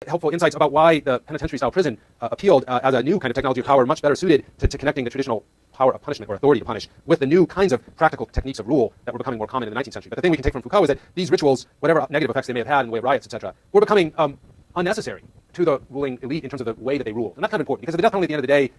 helpful insights about why the penitentiary-style prison appealed as a new kind of technology of power, much better suited to connecting the traditional power of punishment or authority to punish with the new kinds of practical techniques of rule that were becoming more common in the 19th century. But the thing we can take from Foucault is that these rituals, whatever negative effects they may have had in the way of riots, etc., were becoming unnecessary to the ruling elite in terms of the way that they ruled. And that's kind of important because the death penalty at the end of the day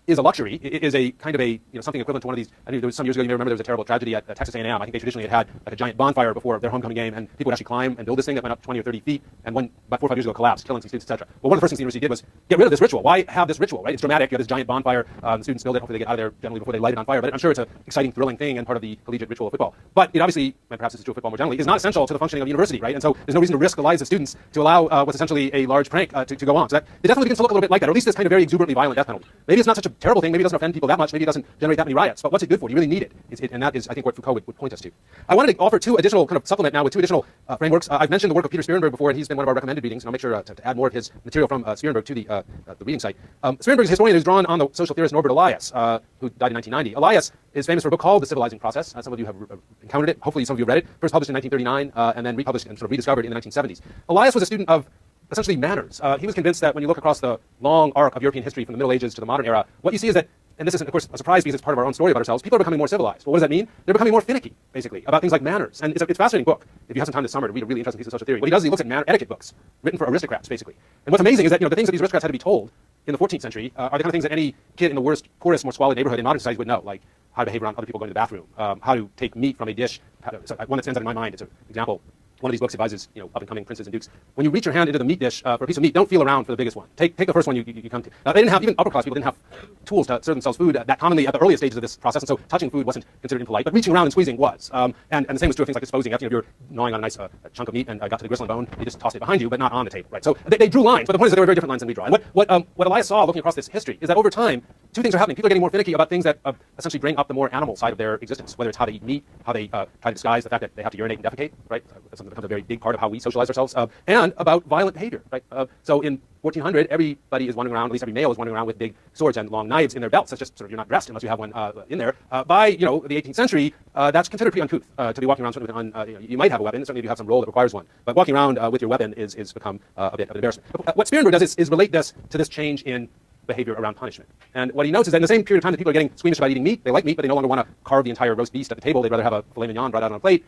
is a luxury. It is a kind of a, something equivalent to one of these. I think there was some years ago, you may remember there was a terrible tragedy at Texas A&M. I think they traditionally had like a giant bonfire before their homecoming game, and people would actually climb and build this thing that went up 20 or 30 feet, and one about 4 or 5 years ago collapsed, killing some students, etc. Well, one of the first things the university did was get rid of this ritual. Why have this ritual, right? It's dramatic. You have this giant bonfire. The students build it. Hopefully they get out of there generally before they light it on fire. But I'm sure it's an exciting, thrilling thing and part of the collegiate ritual of football. But it obviously, and perhaps this is true of football more generally, is not essential to the functioning of the university, right? And so there's no reason to risk the lives of students to allow what's essentially a large prank to go on. So that the death penalty begins to look a little bit like that, or at least this kind of very exuberantly violent death penalty. Maybe it's not such a terrible thing. Maybe it doesn't offend people that much. Maybe it doesn't generate that many riots. But what's it good for? Do you really need it? And that is, I think, what Foucault would point us to. I wanted to offer two additional kind of supplement now with two additional frameworks. I've mentioned the work of Peter Sperenberg before, and he's been one of our recommended readings. And I'll make sure to add more of his material from Sperenberg to the reading site. Sperenberg is a historian who's drawn on the social theorist Norbert Elias, who died in 1990. Elias is famous for a book called The Civilizing Process. Some of you have encountered it. Hopefully some of you have read it. First published in 1939 and then republished and sort of rediscovered in the 1970s. Elias was a student of essentially manners. He was convinced that when you look across the long arc of European history from the Middle Ages to the modern era, what you see is that, and this isn't, of course, a surprise because it's part of our own story about ourselves, people are becoming more civilized. Well, what does that mean? They're becoming more finicky, basically, about things like manners. And it's a fascinating book. If you have some time this summer to read a really interesting piece of social theory, what he does is he looks at etiquette books written for aristocrats, basically. And what's amazing is that, the things that these aristocrats had to be told in the 14th century are the kind of things that any kid in the worst, poorest, more squalid neighborhood in modern society would know, like how to behave around other people going to the bathroom, how to take meat from a dish. So one that stands out in my mind, it's an example. One of these books advises, up-and-coming princes and dukes, when you reach your hand into the meat dish for a piece of meat, don't feel around for the biggest one. Take the first one you come to. Now, they didn't have, even upper-class people didn't have tools to serve themselves food that commonly at the earliest stages of this process, and so touching food wasn't considered impolite, but reaching around and squeezing was. And the same was true of things like disposing. If you're gnawing on a nice chunk of meat and got to the gristle and bone, you just tossed it behind you, but not on the table, right? So they drew lines, but the point is that they were very different lines than we draw. And what Elias saw looking across this history is that over time, two things are happening. People are getting more finicky about things that essentially bring up the more animal side of their existence, whether it's how they eat meat, how they try to disguise the fact that they have to urinate and defecate, right? That's something that becomes a very big part of how we socialize ourselves, and about violent behavior, right? So in 1400, everybody is wandering around, at least every male is wandering around with big swords and long knives in their belts. That's just sort of, you're not dressed unless you have one in there. By the 18th century, that's considered pretty uncouth to be walking around sort of you might have a weapon, certainly if you have some role that requires one, but walking around with your weapon is become a bit of an embarrassment. But what Sperenberg does is relate this to this change in behavior around punishment. And what he notes is that in the same period of time that people are getting squeamish about eating meat, they like meat, but they no longer want to carve the entire roast beast at the table. They'd rather have a filet mignon brought out on a plate.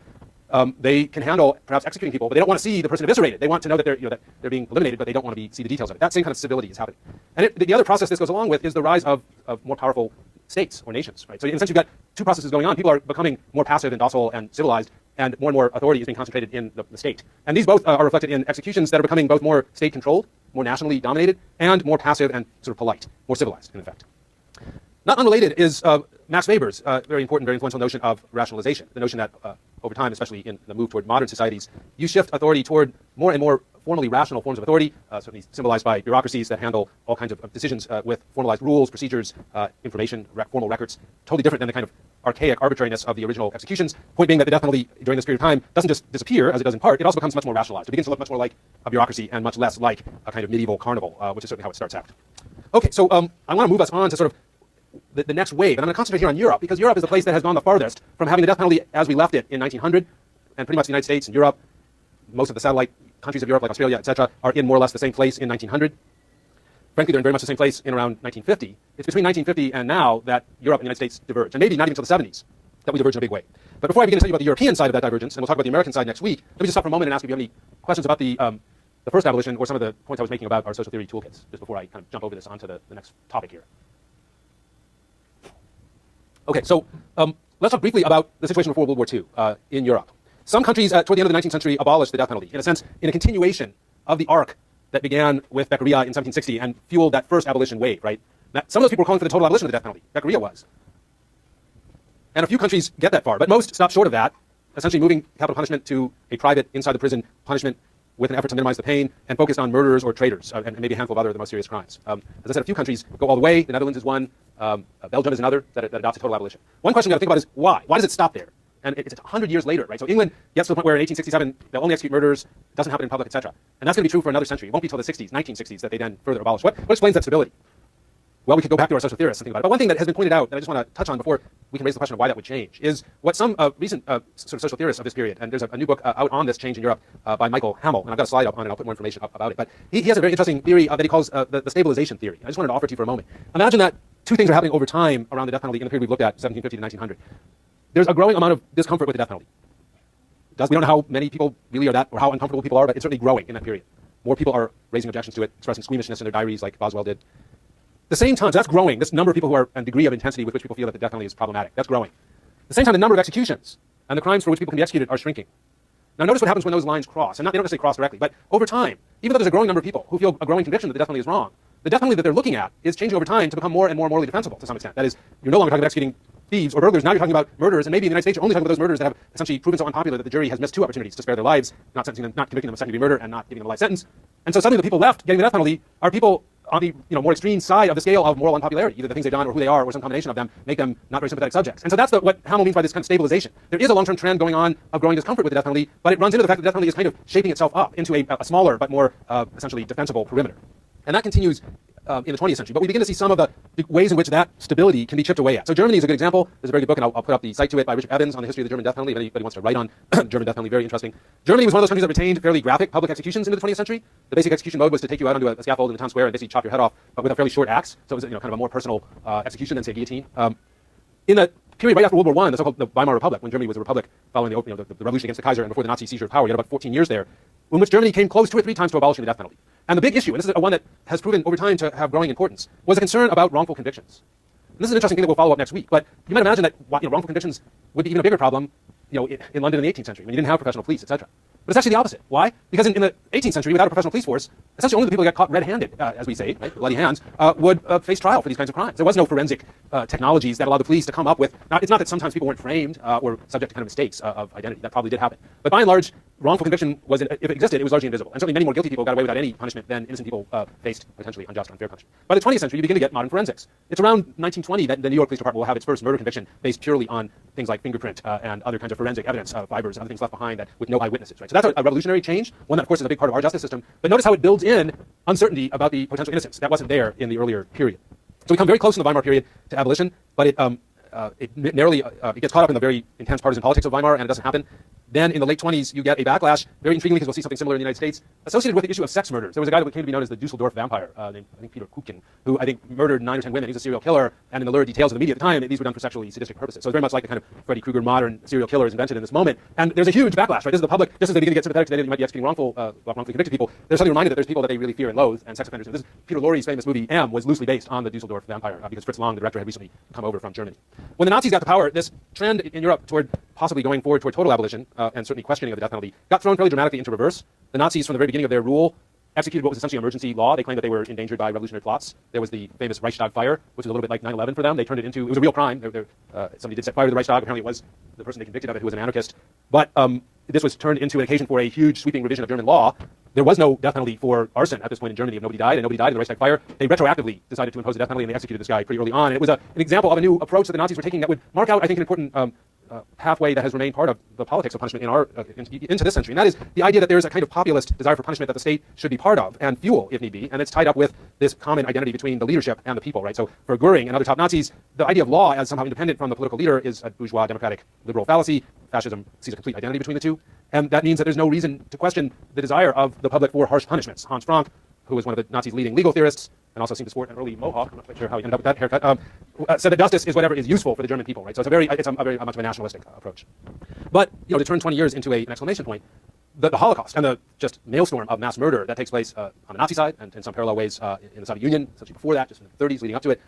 They can handle perhaps executing people, but they don't want to see the person eviscerated. They want to know that they're being eliminated, but they don't want to see the details of it. That same kind of civility is happening. And the other process this goes along with is the rise of more powerful states or nations, right? So in a sense, you've got two processes going on. People are becoming more passive and docile and civilized, and more authority is being concentrated in the state. And these both are reflected in executions that are becoming both more state-controlled, more nationally dominated, and more passive and sort of polite, more civilized, in effect. Not unrelated is Max Weber's very important, very influential notion of rationalization, the notion that over time, especially in the move toward modern societies, you shift authority toward more and more formally rational forms of authority, certainly symbolized by bureaucracies that handle all kinds of decisions with formalized rules, procedures, information, formal records, totally different than the kind of archaic arbitrariness of the original executions. Point being that the death penalty during this period of time doesn't just disappear, as it does in part, it also becomes much more rationalized. It begins to look much more like a bureaucracy and much less like a kind of medieval carnival, which is certainly how it starts out. Okay, so I want to move us on to sort of the next wave, and I'm going to concentrate here on Europe, because Europe is the place that has gone the farthest from having the death penalty as we left it in 1900, and pretty much the United States and Europe, most of the satellite countries of Europe like Australia, etc., are in more or less the same place in 1900. Frankly, they're in very much the same place in around 1950. It's between 1950 and now that Europe and the United States diverge, and maybe not even until the 70s that we diverge in a big way. But before I begin to tell you about the European side of that divergence, and we'll talk about the American side next week, let me just stop for a moment and ask if you have any questions about the first abolition or some of the points I was making about our social theory toolkits, just before I kind of jump over this onto the next topic here. Okay, so let's talk briefly about the situation before World War II in Europe. Some countries toward the end of the 19th century abolished the death penalty, in a sense, in a continuation of the arc that began with Beccaria in 1760 and fueled that first abolition wave, right? Now, some of those people were calling for the total abolition of the death penalty. Beccaria was. And a few countries get that far, but most stop short of that, essentially moving capital punishment to a private, inside the prison punishment with an effort to minimize the pain and focus on murderers or traitors, and maybe a handful of other of the most serious crimes. As I said, a few countries go all the way. The Netherlands is one. Belgium is another that adopts a total abolition. One question you got to think about is why? Why does it stop there? And it's 100 years later, right? So England gets to the point where in 1867 they'll only execute murderers, doesn't happen in public, etc. And that's going to be true for another century. It won't be until the 1960s that they then further abolish. What explains that stability? well, we could go back to our social theorists and think about it. But one thing that has been pointed out that I just want to touch on before we can raise the question of why that would change is what some recent sort of social theorists of this period, and there's a new book out on this change in Europe by Michael Hamill, and I've got a slide up on it, I'll put more information up about it, but he has a very interesting theory that he calls the stabilization theory. I just wanted to offer it to you for a moment. Imagine that two things are happening over time around the death penalty in the period we've looked at, 1750 to 1900. There's a growing amount of discomfort with the death penalty. We don't know how many people really are that, or how uncomfortable people are, but it's certainly growing in that period. More people are raising objections to it, expressing squeamishness in their diaries like Boswell did. At the same time, so that's growing, this number of people who are, and degree of intensity with which people feel that the death penalty is problematic, that's growing. At the same time, the number of executions and the crimes for which people can be executed are shrinking. Now notice what happens when those lines cross, and they don't necessarily cross directly, but over time, even though there's a growing number of people who feel a growing conviction that the death penalty is wrong, the death penalty that they're looking at is changing over time to become more and more morally defensible to some extent. That is, you're no longer talking about executing thieves or burglars, now you're talking about murderers, and maybe in the United States you're only talking about those murderers that have essentially proven so unpopular that the jury has missed two opportunities to spare their lives, not sentencing them, not convicting them of second-degree murder, and not giving them a life sentence. And so suddenly the people left getting the death penalty are people on the more extreme side of the scale of moral unpopularity. Either the things they've done or who they are or some combination of them make them not very sympathetic subjects. And so that's what Hamill means by this kind of stabilization. There is a long-term trend going on of growing discomfort with the death penalty, but it runs into the fact that the death penalty is kind of shaping itself up into a smaller but more essentially defensible perimeter. And that continues in the 20th century. But we begin to see some of the ways in which that stability can be chipped away at. So Germany is a good example. There's a very good book, and I'll put up the site to it by Richard Evans on the history of the German death penalty. If anybody wants to write on German death penalty, very interesting. Germany was one of those countries that retained fairly graphic public executions into the 20th century. The basic execution mode was to take you out onto a scaffold in the town square and basically chop your head off, but with a fairly short axe. So it was kind of a more personal execution than, say, guillotine. In the period right after World War I, the so-called the Weimar Republic, when Germany was a republic following the revolution against the Kaiser and before the Nazi seizure of power, you had about 14 years there, in which Germany came close 2 or 3 times to abolishing the death penalty. And the big issue, and this is one that has proven over time to have growing importance, was a concern about wrongful convictions. And this is an interesting thing that we'll follow up next week. But you might imagine that wrongful convictions would be even a bigger problem, in London in the 18th century when you didn't have professional police, etc. But it's actually the opposite. Why? Because in the 18th century, without a professional police force, essentially only the people who got caught red-handed, as we say, right, bloody hands, would face trial for these kinds of crimes. There was no forensic technologies that allowed the police to come up with. It's not that sometimes people weren't framed or subject to kind of mistakes of identity. That probably did happen. But by and large, wrongful conviction was, if it existed, it was largely invisible. And certainly many more guilty people got away without any punishment than innocent people faced potentially unjust or unfair punishment. By the 20th century, you begin to get modern forensics. It's around 1920 that the New York Police Department will have its first murder conviction based purely on things like fingerprint and other kinds of forensic evidence, fibers, and other things left behind that with no eyewitnesses. Right? So that's a revolutionary change, one that, of course, is a big part of our justice system. But notice how it builds in uncertainty about the potential innocence. That wasn't there in the earlier period. So we come very close in the Weimar period to abolition, but it narrowly it gets caught up in the very intense partisan politics of Weimar, and it doesn't happen. Then in the late 20s, you get a backlash, very intriguingly, because we'll see something similar in the United States, associated with the issue of sex murders. There was a guy that came to be known as the Dusseldorf vampire, named, I think, Peter Kukin, who I think murdered 9 or 10 women. He's a serial killer, and in the lurid details of the media at the time, these were done for sexually sadistic purposes. So it's very much like the kind of Freddy Krueger modern serial killer is invented in this moment. And there's a huge backlash, right? This is the public, just as they begin to get sympathetic to the idea that you might be executing wrongfully convicted people, they're suddenly reminded that there's people that they really fear and loathe, and sex offenders. And this Peter Lorre's famous movie M was loosely based on the Dusseldorf vampire, because Fritz Lang, the director, had recently come over from Germany. When the Nazis got to power, this trend in Europe toward possibly going forward toward total abolition and certainly questioning of the death penalty got thrown fairly dramatically into reverse. The Nazis, from the very beginning of their rule, executed what was essentially emergency law. They claimed that they were endangered by revolutionary plots. There was the famous Reichstag fire, which was a little bit like 9/11 for them. They turned it into, it was a real crime. Somebody did set fire to the Reichstag. Apparently it was the person they convicted of it who was an anarchist. But this was turned into an occasion for a huge sweeping revision of German law. There was no death penalty for arson at this point in Germany. If nobody died, and nobody died in the Reichstag fire, they retroactively decided to impose the death penalty, and they executed this guy pretty early on. And it was an example of a new approach that the Nazis were taking that would mark out, I think, an important pathway that has remained part of the politics of punishment in into this century. And that is the idea that there is a kind of populist desire for punishment that the state should be part of and fuel, if need be. And it's tied up with this common identity between the leadership and the people, right? So for Goering and other top Nazis, the idea of law as somehow independent from the political leader is a bourgeois, democratic, liberal fallacy. Fascism sees a complete identity between the two. And that means that there's no reason to question the desire of the public for harsh punishments. Hans Frank, who was one of the Nazis' leading legal theorists, and also seemed to sport an early mohawk, I'm not quite sure how he ended up with that haircut, said that justice is whatever is useful for the German people, right? So it's a very much of a nationalistic approach. But, to turn 20 years into an exclamation point, the Holocaust and the just maelstrom of mass murder that takes place on the Nazi side and in some parallel ways in the Soviet Union, essentially before that, just in the 30s leading up to it,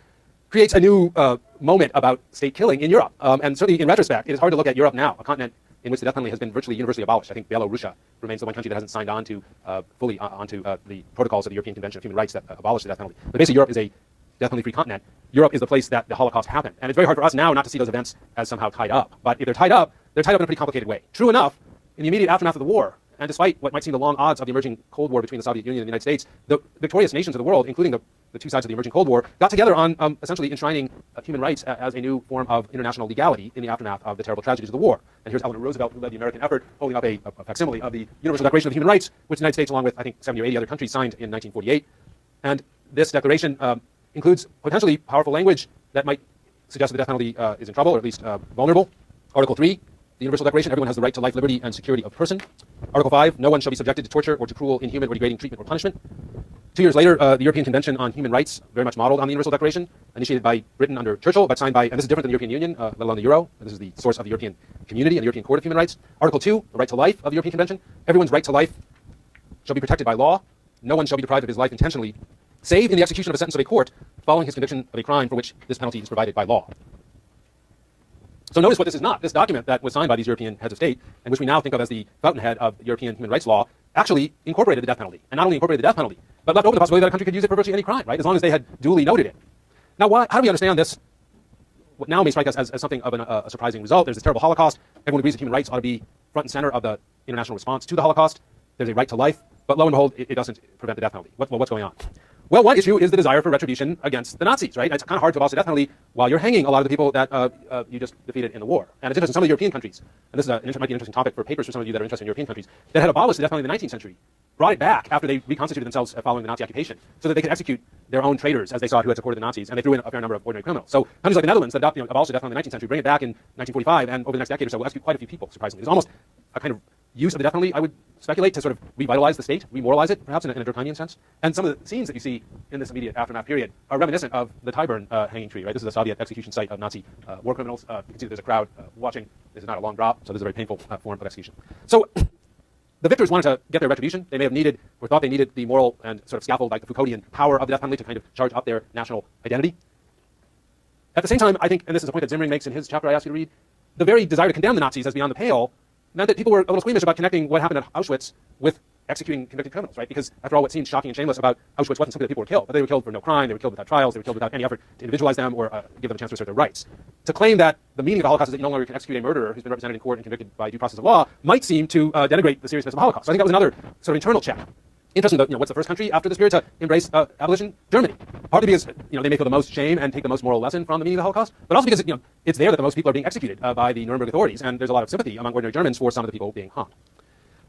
creates a new moment about state killing in Europe. And certainly in retrospect, it is hard to look at Europe now, a continent in which the death penalty has been virtually universally abolished. I think Belarus remains the one country that hasn't signed on to fully onto the protocols of the European Convention of Human Rights that abolish the death penalty. But basically, Europe is a death penalty-free continent. Europe is the place that the Holocaust happened. And it's very hard for us now not to see those events as somehow tied up. But if they're tied up in a pretty complicated way. True enough, in the immediate aftermath of the war, and despite what might seem the long odds of the emerging Cold War between the Soviet Union and the United States, the victorious nations of the world, including the two sides of the emerging Cold War, got together on essentially enshrining human rights as a new form of international legality in the aftermath of the terrible tragedies of the war. And here's Eleanor Roosevelt, who led the American effort, holding up a facsimile of the Universal Declaration of Human Rights, which the United States, along with, I think, 70 or 80 other countries, signed in 1948. And this declaration includes potentially powerful language that might suggest that the death penalty is in trouble, or at least vulnerable. Article 3, the Universal Declaration, everyone has the right to life, liberty, and security of person. Article 5, no one shall be subjected to torture or to cruel, inhuman, or degrading treatment or punishment. 2 years later, the European Convention on Human Rights, very much modeled on the Universal Declaration, initiated by Britain under Churchill, but signed by, and this is different than the European Union, let alone the Euro. This is the source of the European Community and the European Court of Human Rights. Article 2, the right to life of the European Convention. Everyone's right to life shall be protected by law. No one shall be deprived of his life intentionally, save in the execution of a sentence of a court following his conviction of a crime for which this penalty is provided by law. So notice what this is not. This document that was signed by these European heads of state, and which we now think of as the fountainhead of European human rights law, actually incorporated the death penalty. And not only incorporated the death penalty, but left open the possibility that a country could use it for virtually any crime, right? As long as they had duly noted it. Now, how do we understand this? What now may strike us as something of a surprising result. There's this terrible Holocaust. Everyone agrees that human rights ought to be front and center of the international response to the Holocaust. There's a right to life, but lo and behold, it doesn't prevent the death penalty. What's going on? Well, one issue is the desire for retribution against the Nazis, right? And it's kind of hard to abolish the death penalty while you're hanging a lot of the people that you just defeated in the war. And it's interesting, some of the European countries, and this is might be an interesting topic for papers for some of you that are interested in European countries, that had abolished the death penalty in the 19th century, brought it back after they reconstituted themselves following the Nazi occupation, so that they could execute their own traitors, as they saw who had supported the Nazis, and they threw in a fair number of ordinary criminals. So countries like the Netherlands that abolished the death penalty in the 19th century, bring it back in 1945, and over the next decade or so, will execute quite a few people, surprisingly. There's almost a kind of use of the death penalty, I would speculate, to sort of revitalize the state, remoralize it, perhaps in a Durkheimian sense. And some of the scenes that you see in this immediate aftermath period are reminiscent of the Tyburn hanging tree, right? This is a Soviet execution site of Nazi war criminals. You can see that there's a crowd watching. This is not a long drop, so this is a very painful form of execution. So the victors wanted to get their retribution. They may have needed, or thought they needed, the moral and sort of scaffold, like the Foucauldian power of the death penalty to kind of charge up their national identity. At the same time, I think, and this is a point that Zimring makes in his chapter I asked you to read, the very desire to condemn the Nazis as beyond the pale meant that people were a little squeamish about connecting what happened at Auschwitz with executing convicted criminals, right? Because after all, what seemed shocking and shameless about Auschwitz wasn't simply that people were killed, but they were killed for no crime, they were killed without trials, they were killed without any effort to individualize them or give them a chance to assert their rights. To claim that the meaning of the Holocaust is that you no longer can execute a murderer who's been represented in court and convicted by due process of law might seem to denigrate the seriousness of the Holocaust. So I think that was another sort of internal check. Interesting, though, what's the first country after this period to embrace abolition? Germany. Partly because they may feel the most shame and take the most moral lesson from the meaning of the Holocaust, but also because it's there that the most people are being executed by the Nuremberg authorities, and there's a lot of sympathy among ordinary Germans for some of the people being hanged.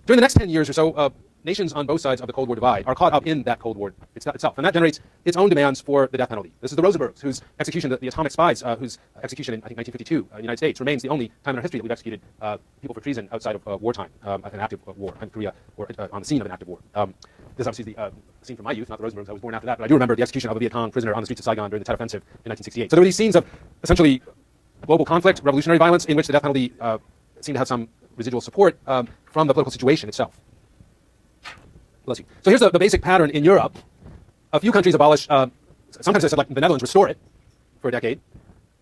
During the next 10 years or so, nations on both sides of the Cold War divide are caught up in that Cold War itself, and that generates its own demands for the death penalty. This is the Rosenbergs, whose execution, the atomic spies, whose execution in, I think, 1952 in the United States remains the only time in our history that we've executed people for treason outside of wartime, an active war in Korea, or on the scene of an active war. This obviously is the scene from my youth, not the Rosenbergs. I was born after that, but I do remember the execution of a Viet Cong prisoner on the streets of Saigon during the Tet Offensive in 1968. So there were these scenes of essentially global conflict, revolutionary violence, in which the death penalty seemed to have some residual support from the political situation itself. Bless you. So here's the basic pattern in Europe. A few countries abolish, sometimes they said, like the Netherlands, restore it for a decade.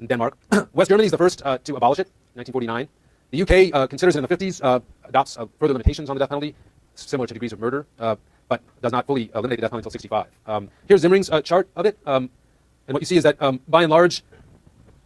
In Denmark. West Germany is the first to abolish it, 1949. The UK considers it in the 50s, adopts further limitations on the death penalty, similar to degrees of murder, but does not fully eliminate the death penalty until 65. Here's Zimring's chart of it. And what you see is that, by and large,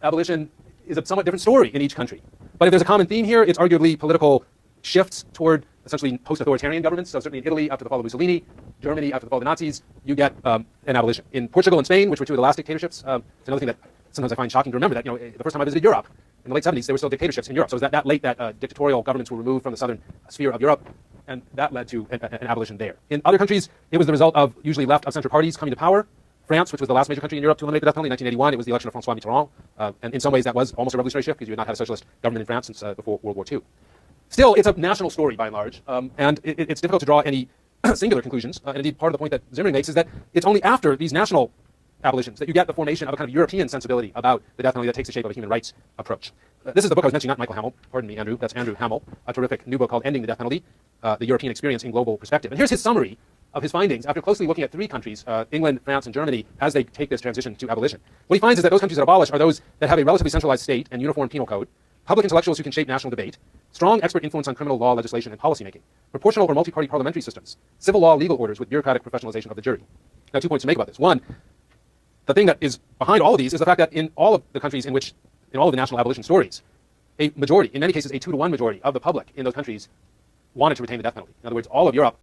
abolition is a somewhat different story in each country. But if there's a common theme here, it's arguably political shifts toward essentially post-authoritarian governments. So certainly in Italy, after the fall of Mussolini, Germany, after the fall of the Nazis, you get an abolition. In Portugal and Spain, which were two of the last dictatorships, it's another thing that sometimes I find shocking to remember, that the first time I visited Europe, in the late 70s, there were still dictatorships in Europe. So it was that late that dictatorial governments were removed from the southern sphere of Europe, and that led to an abolition there. In other countries, it was the result of usually left-of-center parties coming to power. France, which was the last major country in Europe to eliminate the death penalty in 1981, it was the election of François Mitterrand. And in some ways, that was almost a revolutionary shift, because you had not had a socialist government in France since before World War II. Still, it's a national story by and large, and it's difficult to draw any singular conclusions. And indeed, part of the point that Zimring makes is that it's only after these national abolitions that you get the formation of a kind of European sensibility about the death penalty that takes the shape of a human rights approach. This is the book I was mentioning, not Michael Hamel. Pardon me, Andrew. That's Andrew Hamel, a terrific new book called Ending the Death Penalty, the European Experience in Global Perspective. And here's his summary of his findings after closely looking at three countries, England, France, and Germany, as they take this transition to abolition. What he finds is that those countries that abolish are those that have a relatively centralized state and uniform penal code, public intellectuals who can shape national debate, strong expert influence on criminal law legislation and policymaking, proportional or multi-party parliamentary systems, civil law legal orders with bureaucratic professionalization of the jury. Now, 2 points to make about this. One, the thing that is behind all of these is the fact that in all of the countries in which, in all of the national abolition stories, a majority, in many cases a 2-to-1 majority of the public in those countries wanted to retain the death penalty. In other words, all of Europe